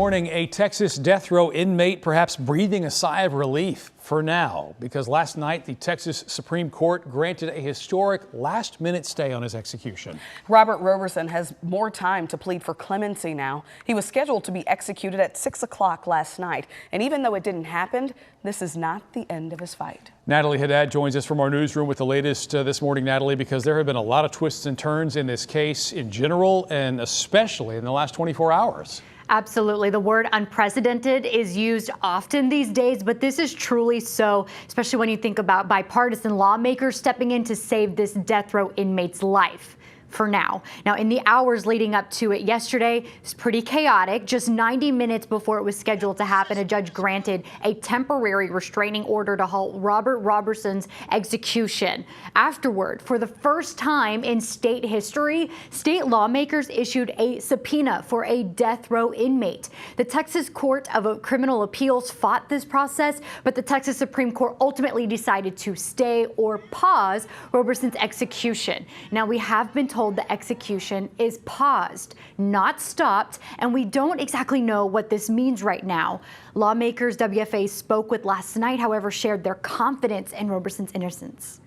Morning, a Texas death row inmate perhaps breathing a sigh of relief for now, because last night the Texas Supreme Court granted a historic last-minute stay on his execution. Robert Roberson has more time to plead for clemency now. He was scheduled to be executed at 6 o'clock last night, and even though it didn't happen, this is not the end of his fight. Natalie Haddad joins us from our newsroom with the latest this morning, Natalie, because there have been a lot of twists and turns in this case in general and especially in the last 24 hours. Absolutely. The word unprecedented is used often these days, but this is truly so, especially when you think about bipartisan lawmakers stepping in to save this death row inmate's life. For now. Now, in the hours leading up to it yesterday, it was pretty chaotic. Just 90 minutes before it was scheduled to happen, a judge granted a temporary restraining order to halt Robert Roberson's execution. Afterward, for the first time in state history, state lawmakers issued a subpoena for a death row inmate. The Texas Court of Criminal Appeals fought this process, but the Texas Supreme Court ultimately decided to stay or pause Roberson's execution. Now, we have been told the execution is paused, not stopped, and we don't exactly know what this means right now. Lawmakers WFA spoke with last night, however, shared their confidence in Roberson's innocence.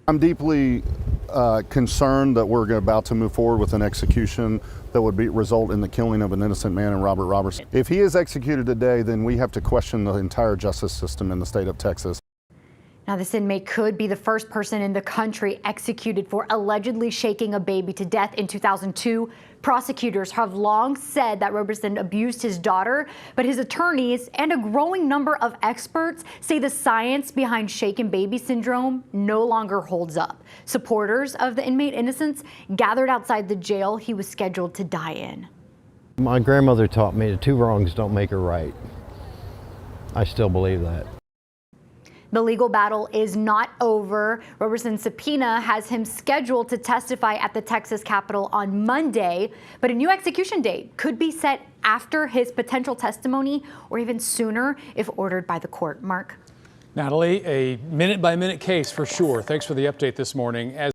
I'm deeply concerned that we're about to move forward with an execution that would result in the killing of an innocent man in Robert Roberson. If he is executed today, then we have to question the entire justice system in the state of Texas. Now, this inmate could be the first person in the country executed for allegedly shaking a baby to death in 2002. Prosecutors have long said that Roberson abused his daughter, but his attorneys and a growing number of experts say the science behind shaken baby syndrome no longer holds up. Supporters of the inmate innocence gathered outside the jail he was scheduled to die in. My grandmother taught me that two wrongs don't make a right. I still believe that. The legal battle is not over. Roberson's subpoena has him scheduled to testify at the Texas Capitol on Monday, but a new execution date could be set after his potential testimony or even sooner if ordered by the court. Mark. Natalie, a minute-by-minute case for sure. Thanks for the update this morning.